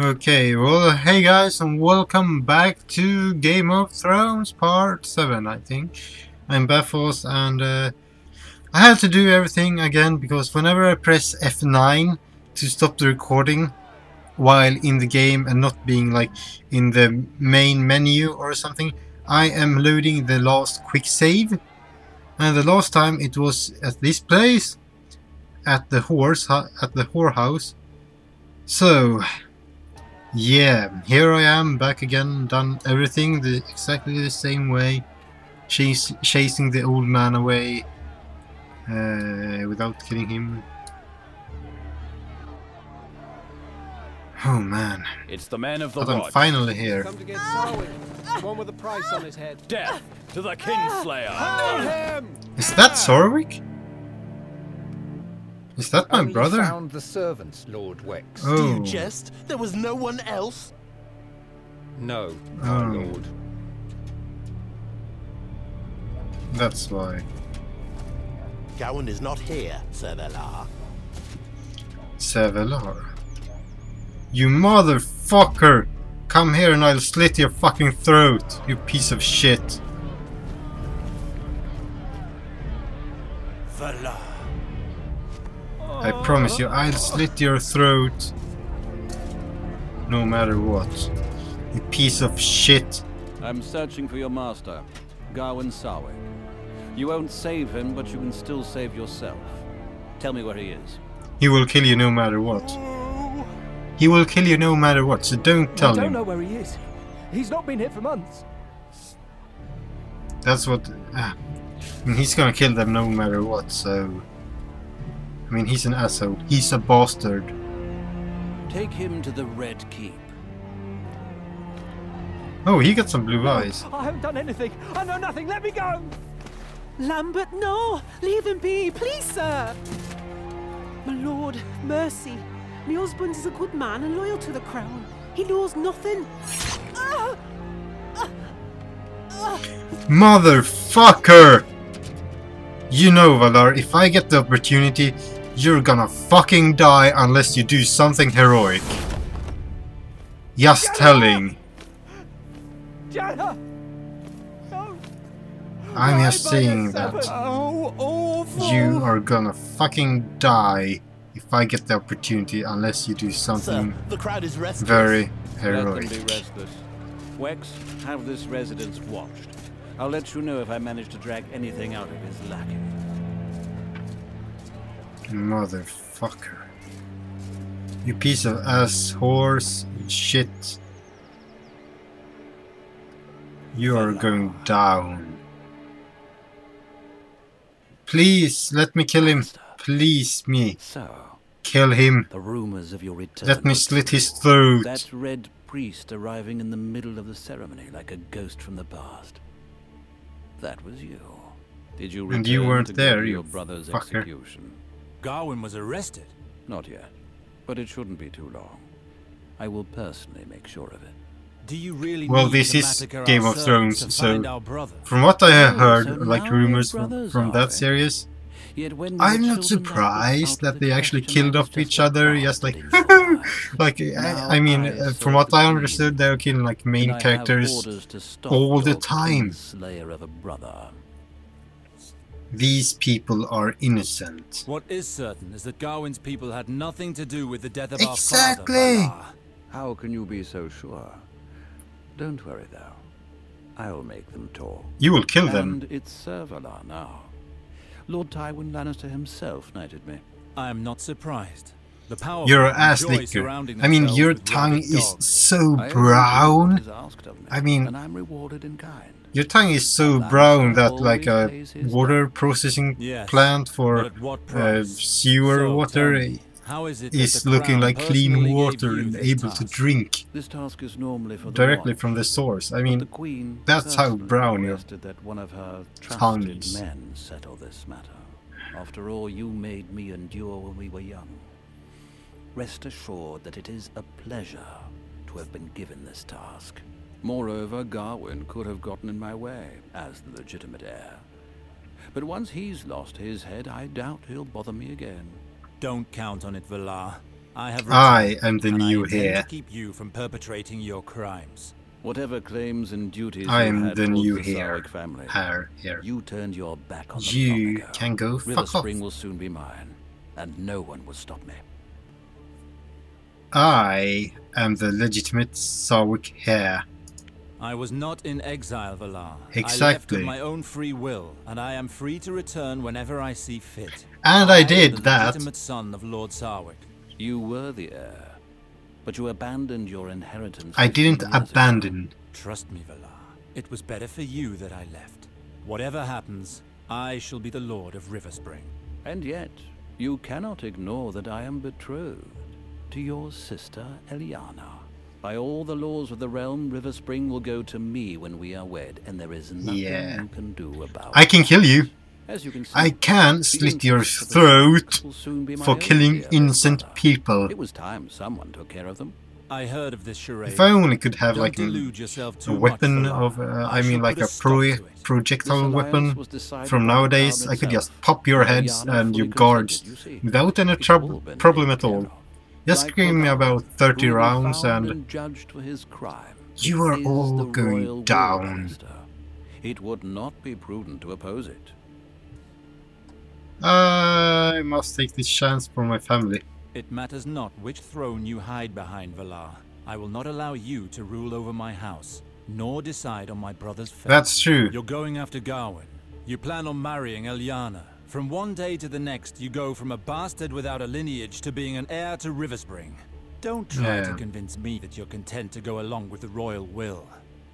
Okay, well, hey guys, and welcome back to Game of Thrones Part 7, I think. I'm Baffles, and I had to do everything again because whenever I press F9 to stop the recording while in the game and not being like in the main menu or something, I am loading the last quick save. And the last time it was at this place, at the whorehouse. So yeah, here I am, back again, done everything exactly the same way, chasing the old man away without killing him. Oh man, It's the man of the but I'm watch. finally here. Come to get Garwin, the one with the price on his head. Death to the Kingslayer. Hold him! Is that Sorwick? Is that my Only brother? found the servants, Lord Wex. Oh. Do you jest? There was no one else? No, my Oh. lord. That's why. Garwin is not here, Cellar. Cellar. You motherfucker! Come here and I'll slit your fucking throat, you piece of shit. Cellar. I promise you, I'll slit your throat. No matter what. You piece of shit. I'm searching for your master, Garwin Sarwick. You won't save him, but you can still save yourself. Tell me where he is. He will kill you no matter what. He will kill you no matter what, so don't tell I don't him. know where he is. He's not been hit for months. That's what... I mean, he's gonna kill them no matter what, so... I mean, he's an asshole. He's a bastard. Take him to the Red Keep. Oh, he got some blue eyes. I haven't done anything. I know nothing. Let me go. Lambert, no! Leave him be, please, sir! My lord, mercy. My husband is a good man and loyal to the crown. He knows nothing. Motherfucker! You know, Valar, if I get the opportunity, you're gonna fucking die unless you do something heroic. Just telling. Jana! No. I'm just Why by saying yourself? that Oh, awful. you are gonna fucking die if I get the opportunity unless you do something Sir, the crowd is restless. very Let heroic. them be restless. Wex, have this residence watched. I'll let you know if I manage to drag anything out of his lackey. Motherfucker. You piece of ass horse shit. You are going down. Please, let me kill him. Please, me. So, Kill him. the rumors of your return. Let me slit his throat. That red priest arriving in the middle of the ceremony like a ghost from the past. That was you. Did you And you return weren't to there, go to you your brother's fucker. execution? Garwin was arrested. Not yet, but it shouldn't be too long. I will personally make sure of it. Do you really Well, need this to is massacre Game our of servants Thrones, to find so our brother? from what I have Oh, heard, so like now rumors we're brothers, from are that we? series, Yet when I'm your not children died surprised out that of they the actually question, killed I was off just each a other, just like, bastard in survive. like, I mean, Now from I what I saw the understood, they were killing like And main I have characters orders to stop all the your time. Kingslayer of a brother. These people are innocent. What is certain is that Garwin's people had nothing to do with the death of Exactly. our father, Valar. How can you be so sure? Don't worry though. I'll make them talk. You will kill them. And it's Sir Valar now. Lord Tywin Lannister himself knighted me. I am not surprised. The powerful You're an ass enjoy licker. surrounding I mean, themselves your with tongue rabid is dogs. so I only do brown. what is asked of me, I mean- and I'm rewarded in kind. Your tongue is so Lannister brown that like a always plays his water part. processing Yes, plant but for at what price? sewer So, water tell me, how is it that is the looking Crown like clean personally water gave you and this able to task? drink This task is normally for the directly watch, from the source. I but mean, the Queen that's how personally brown your requested that one of her tongue trusted is. men settle this matter. After all you made me endure when we were young. Rest assured that it is a pleasure to have been given this task. Moreover, Garwin could have gotten in my way as the legitimate heir. But once he's lost his head, I doubt he'll bother me again. Don't count on it, Valar. I have I returned, am the and new I intend heir. to keep you from perpetrating your crimes. Whatever claims and duties I you am had the towards new the heir. Sarwick family, Here. you turned your back on them long You ago. can go River fuck off. Spring will soon be mine, and no one will stop me. I am the legitimate Sarwick heir. I was not in exile, Valar. I left Exactly. of my own free will, and I am free to return whenever I see fit. And I did am the that. legitimate son of Lord Sarwick. You were the heir, but you abandoned your inheritance. I didn't 15 years ago. abandon. Trust me, Valar. It was better for you that I left. Whatever happens, I shall be the Lord of River Spring. And yet, you cannot ignore that I am betrothed to your sister Eliana. By all the laws of the realm, River Spring will go to me when we are wed, and there is nothing Yeah. you can do about I can kill you. it. As you can see, I can the slit your interests of the throat Sarwick will soon be my for own, killing dear innocent brother. people. It was time someone took care of them. I heard of this charade. If I only could have Don't like delude yourself a too weapon much, Valar. of, I shall mean like put a stop to it. projectile This alliance weapon was decided from by the nowadays, Crown I could itself. just pop your heads Eliana and your fully guards consented, you see. without any It's all been problem taken at all. care of. Just Like give me Valar, about 30 who will be rounds found and judged for his crime. you are It is all the going royal will, down. Lannister. It would not be prudent to oppose it. I must take this chance for my family. It matters not which throne you hide behind, Valar. I will not allow you to rule over my house, nor decide on my brother's fate. That's true. You're going after Garwin. You plan on marrying Eliana. From one day to the next, you go from a bastard without a lineage to being an heir to River Spring. Don't try to Yeah. convince me that you're content to go along with the royal will.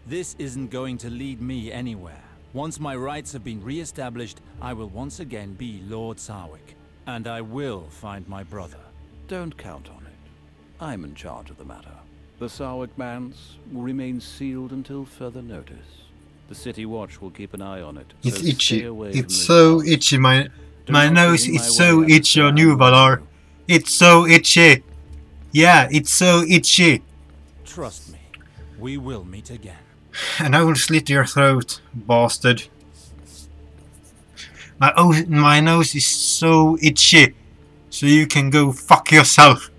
This isn't going to lead me anywhere. Once my rights have been re-established, I will once again be Lord Sarwick. And I will find my brother. Don't count on it. I'm in charge of the matter. The Sarwick bands will remain sealed until further notice. The City Watch will keep an eye on it. It's so itchy. stay away from It's this so house. itchy. My Do nose not get in is my so way, itchy on Alistair, you, I warn Valar. you. It's so itchy. Yeah, it's so itchy. Trust me, we will meet again. And I will slit your throat, bastard. My nose is so itchy. So you can go fuck yourself.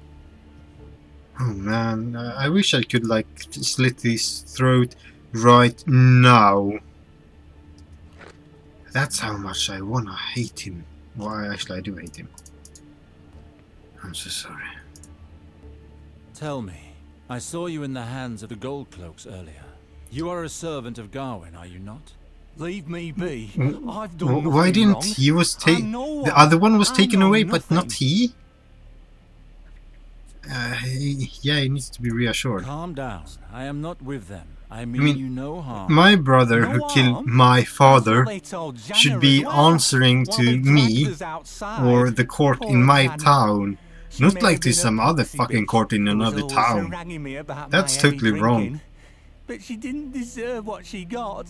Oh man, I wish I could like slit his throat right now. That's how much I wanna hate him. Well, actually I do hate him. I'm so sorry. Tell me, I saw you in the hands of the Gold Cloaks earlier. You are a servant of Garwin, are you not? Leave me be. I've done nothing Why didn't wrong. he was I taken? know The I- other one was I taken know away, but not nothing. he. Yeah, he needs to be reassured. Calm down. I am not with them. I mean, mean, you no harm. My brother No who killed harm? my That's father what they told Janna should be as well. answering While to they me dragged us outside. or the court Poor in my Janna. town, She not may like have to been a some other poxy fucking bitch court in who was another always town. haranguing me about That's my heavy totally wrong. drinking. But she didn't deserve what she got.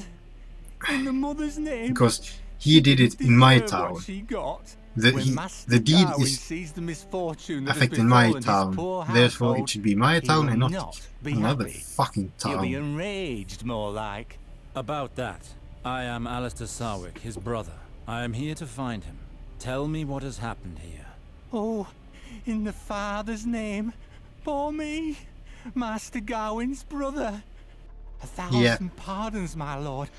In the mother's name. Because he did it in my deserve what town. she got. The, When he, Master the deed Garwin is sees the misfortune that has affecting my befallen his town. poor Therefore, household, it should be my he town will and not not be another happy. fucking He'll be town. enraged, more like. About that, I am Alistair Sarwick, his brother. I am here to find him. Tell me what has happened here. Oh, in the Father's name, for me, Master Garwin's brother. 1,000 pardons, my lord.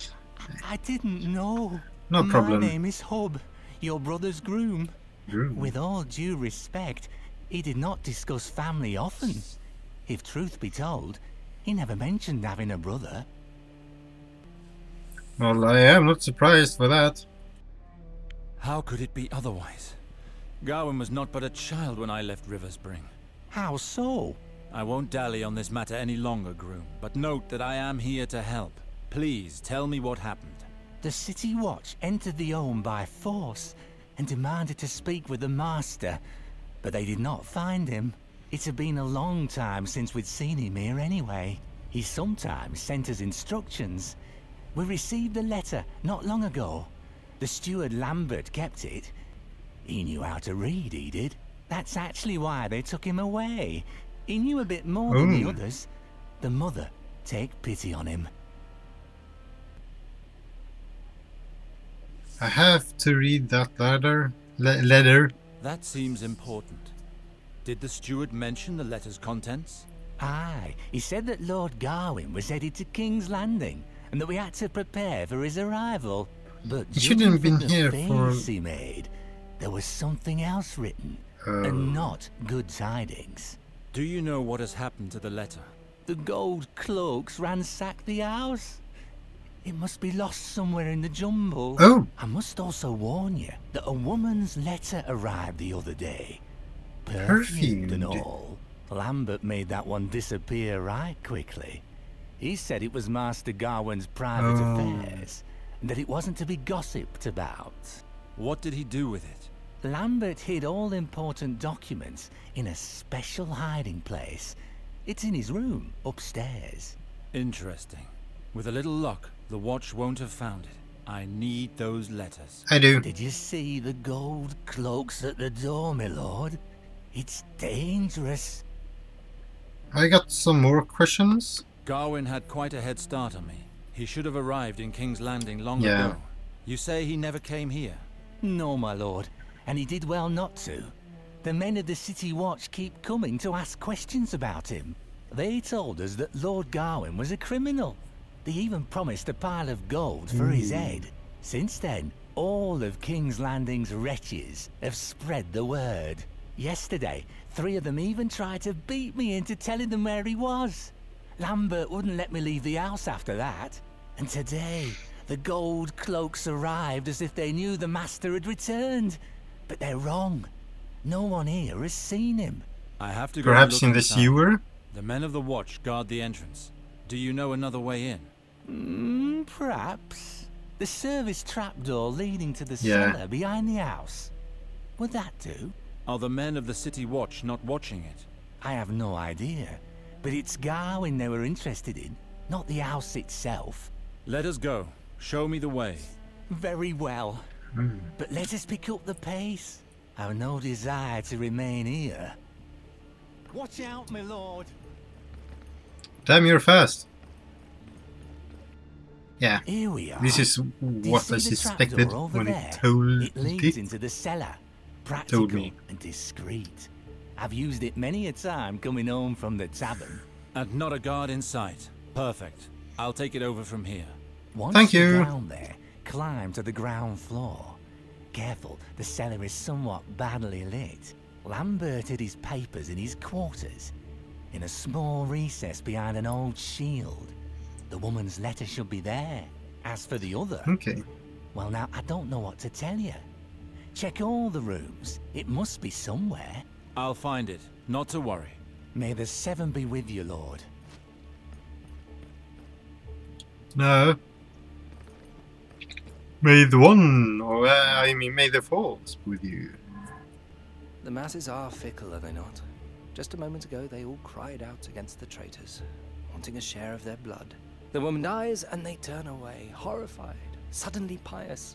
I didn't know. No problem. My name is Hub, your brother's groom. Groom. With all due respect, he did not discuss family often. If truth be told, he never mentioned having a brother. Well, I am not surprised for that. How could it be otherwise? Garwin was not but a child when I left River Spring. How so? I won't dally on this matter any longer, groom, but note that I am here to help. Please tell me what happened. The City Watch entered the home by force and demanded to speak with the Master, but they did not find him. It had been a long time since we'd seen him here anyway. He sometimes sent us instructions. We received a letter not long ago. The steward Lambert kept it. He knew how to read, he did. That's actually why they took him away. He knew a bit more than the others. The mother take pity on him. I have to read that letter. Letter. That seems important. Did the steward mention the letter's contents? Aye, he said that Lord Garwin was headed to King's Landing, and that we had to prepare for his arrival. But He shouldn't have been here for... he made, there was something else written, and not good tidings. Do you know what has happened to the letter? The gold cloaks ransacked the house. It must be lost somewhere in the jumble. Oh! I must also warn you that a woman's letter arrived the other day. Perfumed and all. Lambert made that one disappear right quickly. He said it was Master Garwin's private affairs, and that it wasn't to be gossiped about. What did he do with it? Lambert hid all important documents in a special hiding place. It's in his room, upstairs. Interesting. With a little luck, the watch won't have found it. I need those letters. I do. Did you see the gold cloaks at the door, my lord? It's dangerous. I got some more questions. Garwin had quite a head start on me. He should have arrived in King's Landing long Yeah. ago. You say he never came here? No, my lord, and he did well not to. The men of the City Watch keep coming to ask questions about him. They told us that Lord Garwin was a criminal. They even promised a pile of gold for his head. Since then, all of King's Landing's wretches have spread the word. Yesterday, 3 of them even tried to beat me into telling them where he was. Lambert wouldn't let me leave the house after that. And today, the gold cloaks arrived as if they knew the master had returned. But they're wrong. No one here has seen him. I have to go Perhaps look in the inside. sewer? The men of the watch guard the entrance. Do you know another way in? Perhaps. The service trapdoor leading to the Yeah. cellar behind the house. Would that do? Are the men of the City Watch not watching it? I have no idea. But it's Garwin they were interested in, not the house itself. Let us go. Show me the way. Very well. But let us pick up the pace. I've no desire to remain here. Watch out, my lord. Damn, you're fast. Yeah, Here we are. this is Do you what see I the suspected trapdoor over when there? it told It leads it. into the cellar. Practical me. and discreet. I've used it many a time coming home from the tavern. And not a guard in sight. Perfect. I'll take it over from here. Once Thank you're you. down there, climb to the ground floor. Careful, the cellar is somewhat badly lit. Lambert hid his papers in his quarters, in a small recess behind an old shield. The woman's letter should be there. As for the other, Okay. well now, I don't know what to tell you. Check all the rooms. It must be somewhere. I'll find it. Not to worry. May the 7 be with you, Lord. No. May the 1, or I mean, may the 4th with you. The masses are fickle, are they not? Just a moment ago, they all cried out against the traitors, wanting a share of their blood. The woman dies, and they turn away, horrified, suddenly pious.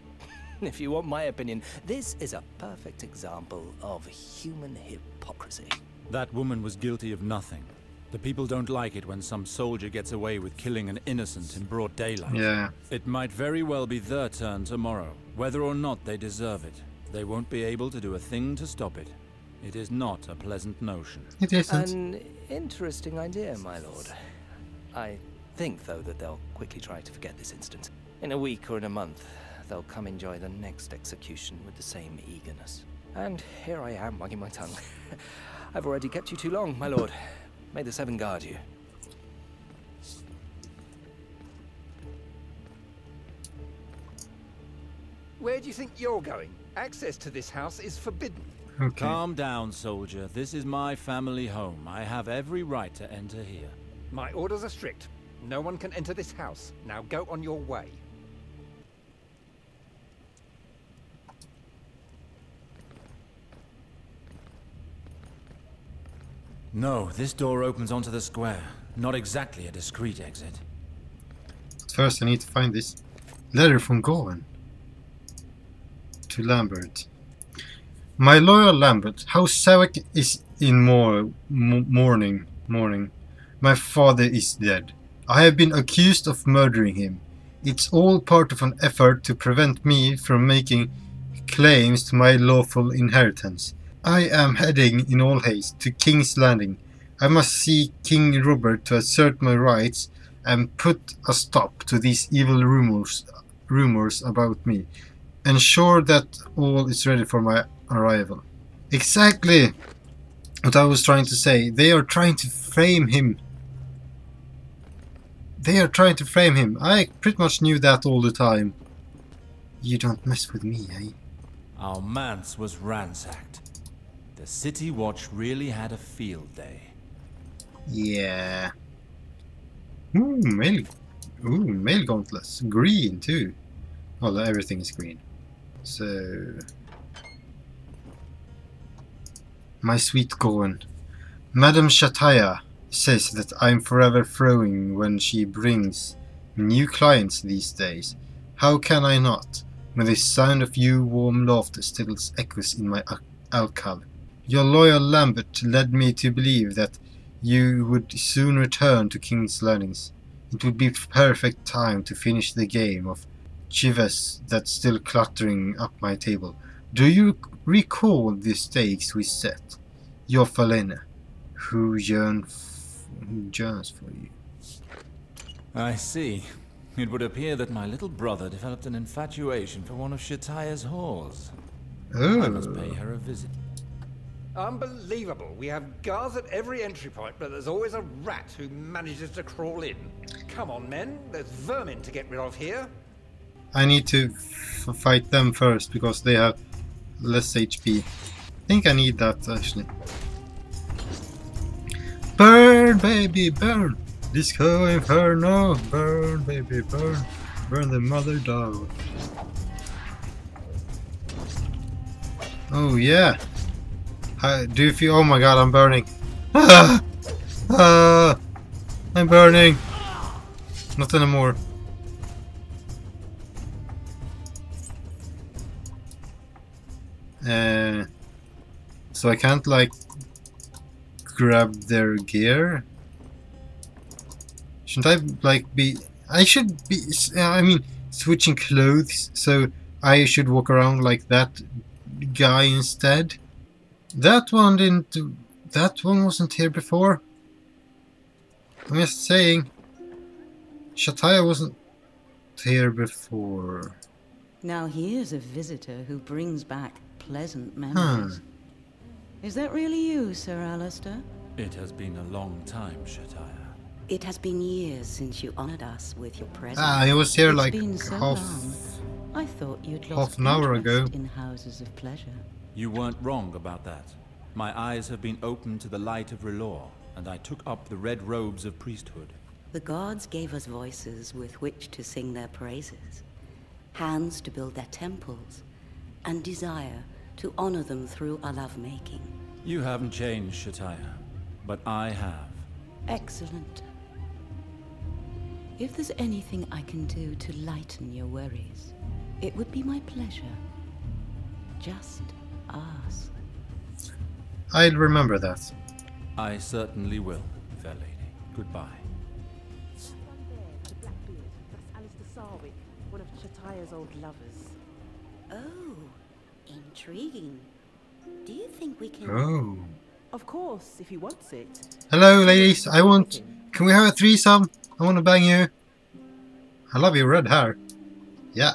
If you want my opinion, this is a perfect example of human hypocrisy. That woman was guilty of nothing. The people don't like it when some soldier gets away with killing an innocent in broad daylight. Yeah. It might very well be their turn tomorrow. Whether or not they deserve it, they won't be able to do a thing to stop it. It is not a pleasant notion. It isn't. An interesting idea, my lord. I think, though, that they'll quickly try to forget this incident. In a week or in a month, they'll come enjoy the next execution with the same eagerness. And here I am, wagging my tongue. I've already kept you too long, my lord. May the 7 guard you. Where do you think you're going? Access to this house is forbidden. Okay. Calm down, soldier. This is my family home. I have every right to enter here. My orders are strict. No one can enter this house. Now go on your way. No, this door opens onto the square. Not exactly a discreet exit. First, I need to find this letter from Garwin to Lambert. My loyal Lambert, how Savak is in mourning. My father is dead. I have been accused of murdering him. It's all part of an effort to prevent me from making claims to my lawful inheritance. I am heading in all haste to King's Landing. I must see King Robert to assert my rights and put a stop to these evil rumors about me. Ensure that all is ready for my arrival. Exactly what I was trying to say. They are trying to frame him. They are trying to frame him. I pretty much knew that all the time. You don't mess with me, eh? Our manse was ransacked. The City Watch really had a field day. Yeah. Mail gauntlets. Green too. Well, everything is green. So... My sweet Garwin. Madame Shataya says that I'm forever throwing when she brings new clients these days. How can I not, when the sound of your warm laughter still echoes in my alcove? Your loyal Lambert led me to believe that you would soon return to King's Landings. It would be perfect time to finish the game of chivas that's still cluttering up my table. Do you recall the stakes we set? Your Falena, who yearns for you. I see. It would appear that my little brother developed an infatuation for one of Shataya's whores. I must pay her a visit. Unbelievable. We have guards at every entry point, but there's always a rat who manages to crawl in. Come on, men. There's vermin to get rid of here. I need to fight them first because they have less HP. I think I need that actually. Burn, baby, burn! Disco Inferno! Burn, baby, burn! Burn the mother dog. Oh yeah! Do you feel? Oh my god, I'm burning! I'm burning! Not anymore. So I can't like grab their gear. Shouldn't I like be? I should be. I mean, switching clothes. So I should walk around like that guy instead. That one didn't. That one wasn't here before. I'm just saying. Shataya wasn't here before. Now here's a visitor who brings back pleasant memories. Is that really you, Sir Alistair? It has been a long time, Shataya. It has been years since you honored us with your presence. Ah, he was here It's like been so half long. I thought you'd half lost an hour ago. interest in houses of pleasure. You weren't wrong about that. My eyes have been opened to the light of Relor, and I took up the red robes of priesthood. The gods gave us voices with which to sing their praises, hands to build their temples, and desire to honor them through our lovemaking. You haven't changed, Shataya, but I have. Excellent. If there's anything I can do to lighten your worries, it would be my pleasure. Just ask. I'll remember that. I certainly will, fair lady. Goodbye. The Blackbeard. That's Alistair Sarwick, one of Shataya's old lovers. Oh, intriguing. Do you think we can... Oh. Of course, if he wants it. Hello, ladies. I want. Can we have a threesome? I want to bang you. I love your red hair. Yeah.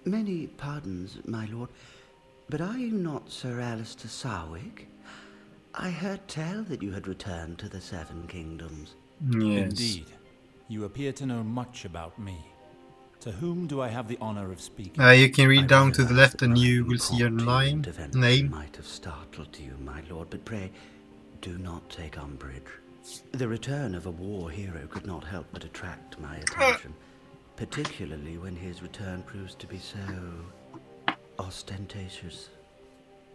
Many pardons, my lord, but are you not Sir Alistair Sarwick? I heard tell that you had returned to the Seven Kingdoms. Yes. Indeed. You appear to know much about me. To whom do I have the honor of speaking? You can read I down to the realize left that and you nothing will see your important events name. might have startled you, my lord, but pray, do not take umbrage. The return of a war hero could not help but attract my attention, particularly when his return proves to be so ostentatious.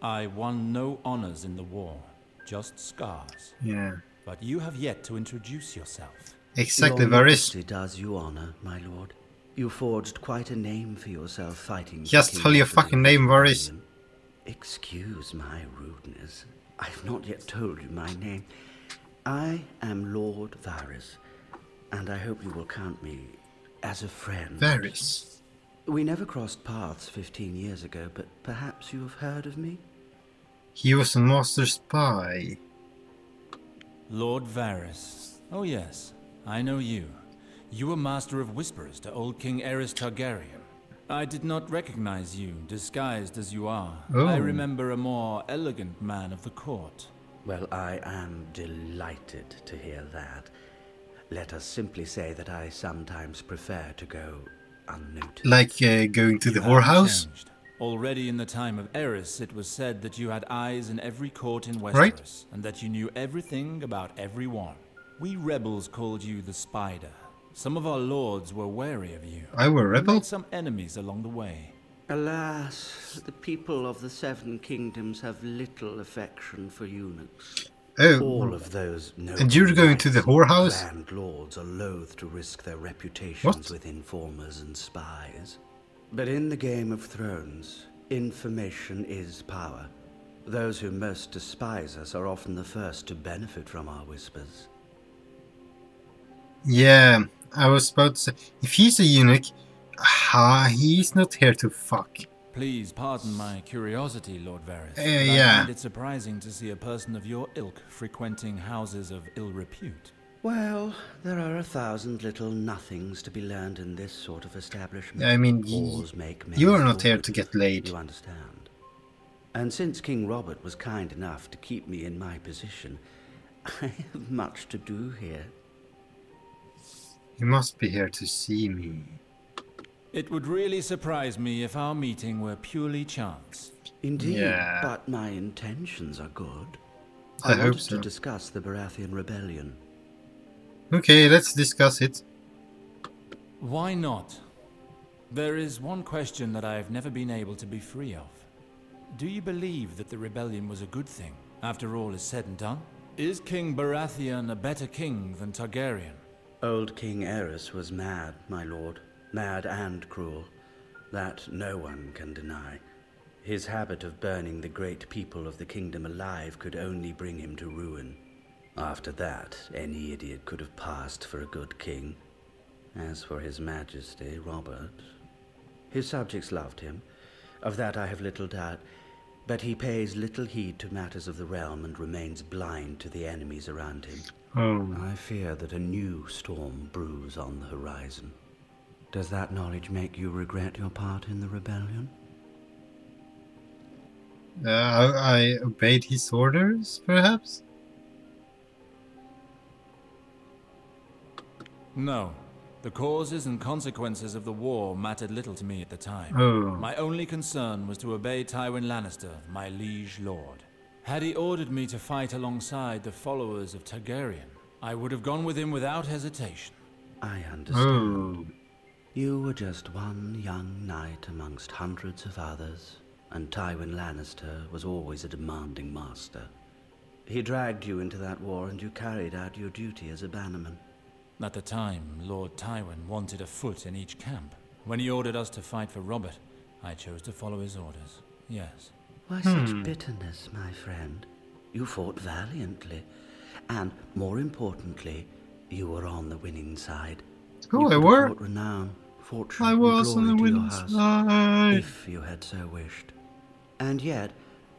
I won no honors in the war, just scars. Yeah. But you have yet to introduce yourself. Exactly, Your Varys. Majesty does you honor, my lord. You forged quite a name for yourself fighting. Just for King tell your Robert fucking of name, Varys. Garwin. Excuse my rudeness. I've not yet told you my name. I am Lord Varys, and I hope you will count me as a friend. Varys. We never crossed paths 15 years ago, but perhaps you have heard of me? He was a master spy. Lord Varys. Oh yes, I know you. You were Master of Whisperers to old King Aerys Targaryen. I did not recognize you, disguised as you are. Oh. I remember a more elegant man of the court. Well, I am delighted to hear that. Let us simply say that I sometimes prefer to go unnoticed. Like going to the You haven't whorehouse? changed. Already in the time of Aerys, it was said that you had eyes in every court in Westeros, Right. and that you knew everything about everyone. We rebels called you the Spider. Some of our lords were wary of you. I were You rebel? made some enemies along the way. Alas, the people of the Seven Kingdoms have little affection for eunuchs. Oh, All of those and you're going to the whorehouse? Grand lords are loath to risk their reputations What? with informers and spies. But in the Game of Thrones, information is power. Those who most despise us are often the first to benefit from our whispers. Yeah, I was about to say, if he's a eunuch, he's not here to fuck. Please pardon my curiosity, Lord Varys. but yeah. I find it surprising to see a person of your ilk frequenting houses of ill repute. Well, there are 1,000 little nothings to be learned in this sort of establishment. I mean, Wars make men you are not here forward, to get laid. You understand. And since King Robert was kind enough to keep me in my position, I have much to do here. You must be here to see me. It would really surprise me if our meeting were purely chance. Indeed, Yeah. but my intentions are good. I hope wanted so. to discuss the Baratheon rebellion. Okay, let's discuss it. Why not? There is one question that I have never been able to be free of. Do you believe that the rebellion was a good thing, after all is said and done? Is King Baratheon a better king than Targaryen? Old King Aerys was mad, my lord. Mad and cruel. That no one can deny. His habit of burning the great people of the kingdom alive could only bring him to ruin. After that, any idiot could have passed for a good king. As for his majesty, Robert, his subjects loved him. Of that I have little doubt. But he pays little heed to matters of the realm and remains blind to the enemies around him. Oh. I fear that a new storm brews on the horizon. Does that knowledge make you regret your part in the rebellion? I obeyed his orders, perhaps? No. The causes and consequences of the war mattered little to me at the time. Oh. My only concern was to obey Tywin Lannister, my liege lord. Had he ordered me to fight alongside the followers of Targaryen, I would have gone with him without hesitation. I understand. Oh. You were just one young knight amongst hundreds of others, and Tywin Lannister was always a demanding master. He dragged you into that war and you carried out your duty as a bannerman. At the time, Lord Tywin wanted a foot in each camp. When he ordered us to fight for Robert, I chose to follow his orders. Yes. Why such bitterness, my friend? You fought valiantly, and more importantly, you were on the winning side. Oh, You I could have were? brought renown, fortune, I and was on glory the to your winning house, side. if you had so wished. And yet,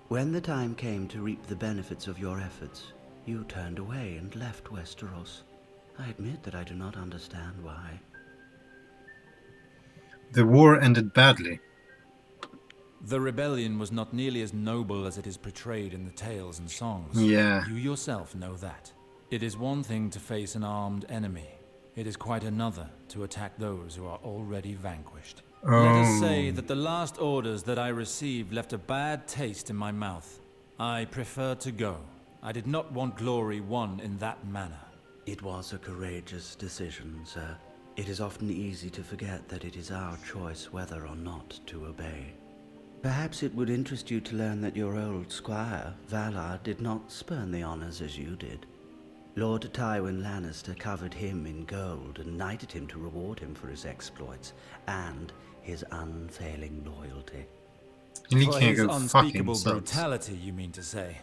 when the time came to reap the benefits of your efforts, you turned away and left Westeros. I admit that I do not understand why. The war ended badly. The rebellion was not nearly as noble as it is portrayed in the tales and songs. Yeah. You yourself know that. It is one thing to face an armed enemy. It is quite another to attack those who are already vanquished. Let us say that the last orders that I received left a bad taste in my mouth. I preferred to go. I did not want glory won in that manner. It was a courageous decision, sir. It is often easy to forget that it is our choice whether or not to obey. Perhaps it would interest you to learn that your old squire, Valar, did not spurn the honors as you did. Lord Tywin Lannister covered him in gold and knighted him to reward him for his exploits and his unfailing loyalty. And he For can't his go fucking unspeakable sucks. brutality, you mean to say.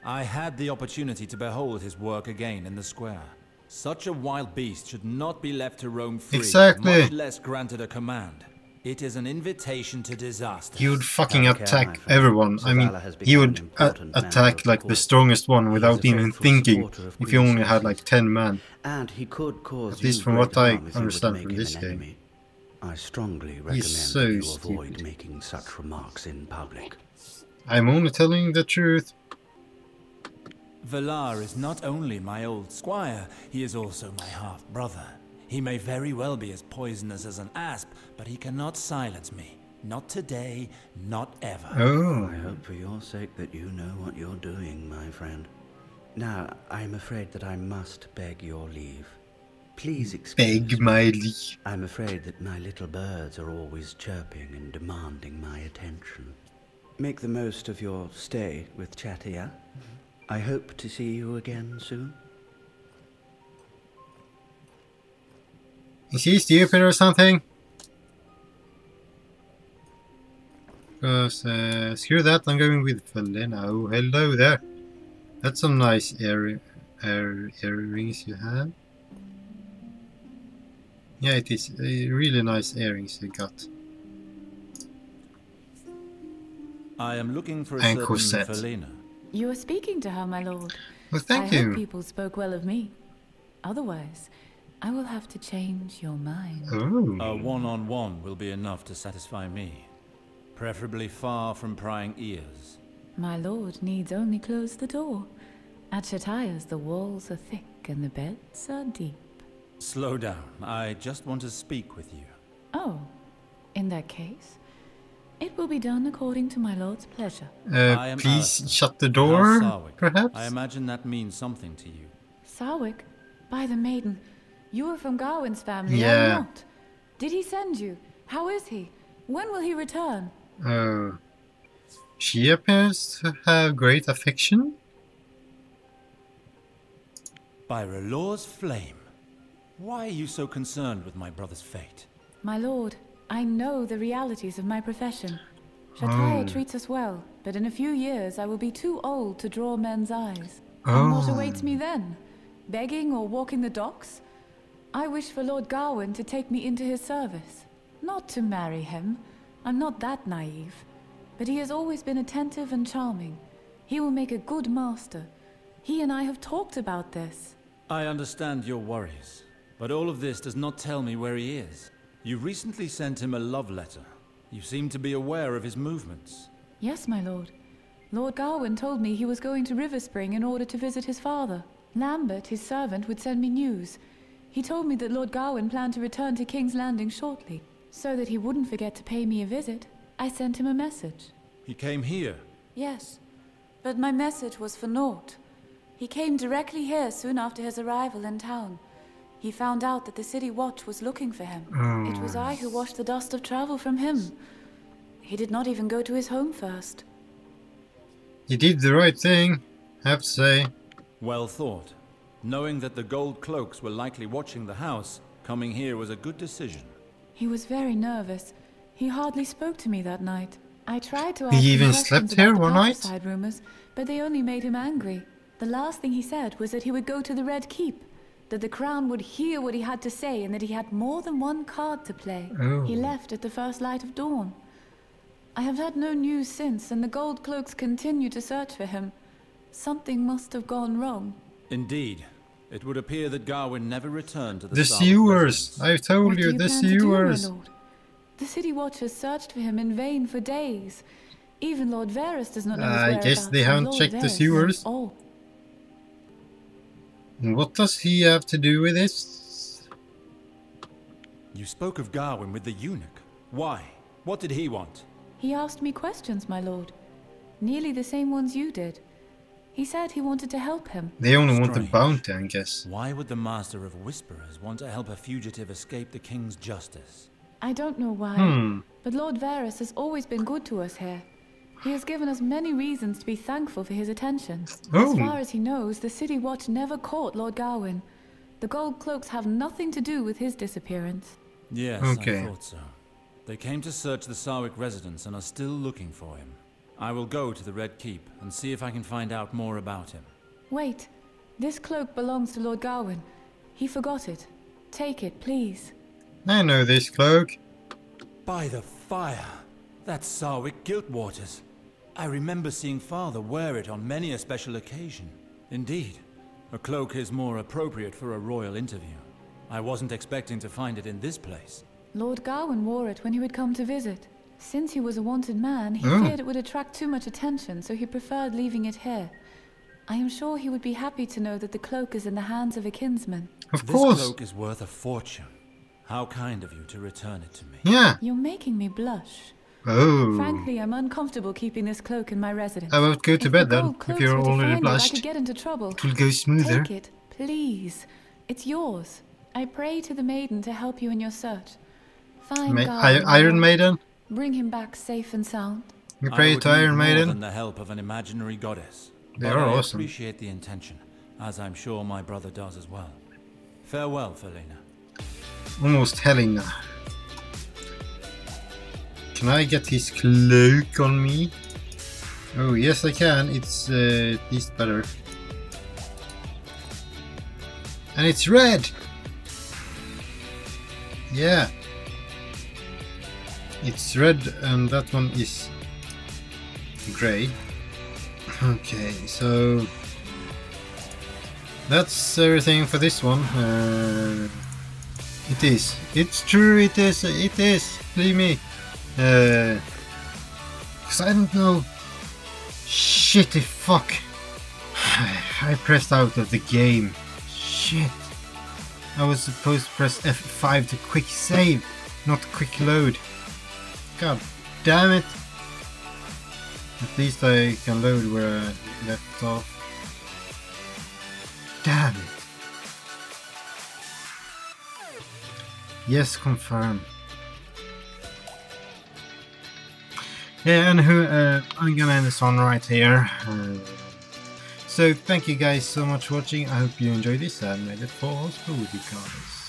I had the opportunity to behold his work again in the square. Such a wild beast should not be left to roam free, Exactly. much less granted a command. It is an invitation to disaster. He would fucking Have a care, attack my friend. everyone. I mean, Zavala has he become would an important member attack of the like the court. strongest one He is without a even faithful thinking. supporter of If he only Queen had Cersei. like 10 men. And he could cause At least you from what great I harm if you were to understand make from him this an game. enemy. I strongly recommend He's so that you stupid. avoid making such remarks in public. I'm only telling the truth. Valar is not only my old squire, he is also my half-brother. He may very well be as poisonous as an asp, but he cannot silence me. Not today, not ever. Oh. I hope for your sake that you know what you're doing, my friend. Now, I'm afraid that I must beg your leave. Please excuse Beg me. my leave. I'm afraid that my little birds are always chirping and demanding my attention. Make the most of your stay with Chattia. I hope to see you again soon. Is he stupid or something? Because, screw that, I'm going with Felena. Oh, hello there. That's some nice earrings you have. Yeah, it is really nice earrings you got. I am looking for a And certain corset. Felena. You are speaking to her, my lord. Well, thank I you. hope people spoke well of me. Otherwise, I will have to change your mind. Oh. A one-on-one will be enough to satisfy me. Preferably far from prying ears. My lord needs only close the door. At Shatia's, the walls are thick and the beds are deep. Slow down. I just want to speak with you. Oh, in that case, it will be done according to my lord's pleasure. I am Please Alistair, shut the House door, Sarwick. perhaps? I imagine that means something to you. Sarwick? By the maiden, you are from Garwin's family, Yeah. I'm not. Did he send you? How is he? When will he return? Oh. She appears to have great affection. By R'hllor's flame. Why are you so concerned with my brother's fate? My lord, I know the realities of my profession. Shatia Oh. treats us well, but in a few years I will be too old to draw men's eyes. And what Oh. awaits me then? Begging or walking the docks? I wish for Lord Garwin to take me into his service. Not to marry him. I'm not that naive. But he has always been attentive and charming. He will make a good master. He and I have talked about this. I understand your worries, but all of this does not tell me where he is. You recently sent him a love letter. You seem to be aware of his movements. Yes, my lord. Lord Garwin told me he was going to River Spring in order to visit his father. Lambert, his servant, would send me news. He told me that Lord Garwin planned to return to King's Landing shortly. So that he wouldn't forget to pay me a visit, I sent him a message. He came here. Yes, but my message was for naught. He came directly here soon after his arrival in town. He found out that the city watch was looking for him. It was I who washed the dust of travel from him. He did not even go to his home first. You did the right thing, I have to say. Well thought. Knowing that the gold cloaks were likely watching the house, coming here was a good decision. He was very nervous. He hardly spoke to me that night. I tried to He ask him even questions slept about here the one night? patricide rumors, but they only made him angry. The last thing he said was that he would go to the Red Keep, that the crown would hear what he had to say, and that he had more than one card to play. Oh. He left at the first light of dawn. I have had no news since, and the gold cloaks continue to search for him. Something must have gone wrong. Indeed. It would appear that Garwin never returned to the The Sarwick sewers! residence. I told What do you, you the plan to do, my sewers! lord? The city watchers searched for him in vain for days. Even Lord Varys does not know his I whereabouts. guess they and haven't Lord checked the Varys sewers. knows all. And what does he have to do with this? You spoke of Garwin with the eunuch. Why? What did he want? He asked me questions, my lord. Nearly the same ones you did. He said he wanted to help him. They only want the Strange. bounty, I guess. Why would the Master of Whisperers want to help a fugitive escape the King's justice? I don't know why, Hmm. but Lord Varys has always been good to us here. He has given us many reasons to be thankful for his attention. Oh. As far as he knows, the City Watch never caught Lord Garwin. The gold cloaks have nothing to do with his disappearance. Yes, Okay. I thought so. They came to search the Sarwick residence and are still looking for him. I will go to the Red Keep and see if I can find out more about him. Wait, this cloak belongs to Lord Garwin. He forgot it. Take it, please. I know this cloak. By the fire! That's Sarwick gilt waters. I remember seeing Father wear it on many a special occasion. Indeed, a cloak is more appropriate for a royal interview. I wasn't expecting to find it in this place. Lord Garwin wore it when he would come to visit. Since he was a wanted man, he feared it would attract too much attention, so he preferred leaving it here. I am sure he would be happy to know that the cloak is in the hands of a kinsman. Of course. This cloak is worth a fortune. How kind of you to return it to me. Yeah. You're making me blush. Oh. Frankly, I'm uncomfortable keeping this cloak in my residence. I won't go to bed then, if you're already I blushed. could get into trouble. It will go smoother. Take it, please. It's yours. I pray to the maiden to help you in your search. Find Garwin, Iron Maiden? bring him back safe and sound. We pray to Iron Maiden. More than the help of an imaginary goddess. They But are I awesome. appreciate the intention, as I'm sure my brother does as well. Farewell, Felina. Almost Helena. Can I get his cloak on me? Oh, yes I can. It's at least better. And it's red! Yeah. It's red and that one is grey. Okay, so that's everything for this one. It is. It's true, it is. It is. Believe me. Because I don't know. Shitty fuck. I pressed out of the game. Shit. I was supposed to press F5 to quick save, not quick load. God damn it. At least I can load where I left off. Damn it. Yes, confirm. Yeah, and I'm gonna end this one right here. So thank you guys so much for watching. I hope you enjoyed this and may the force be with you guys.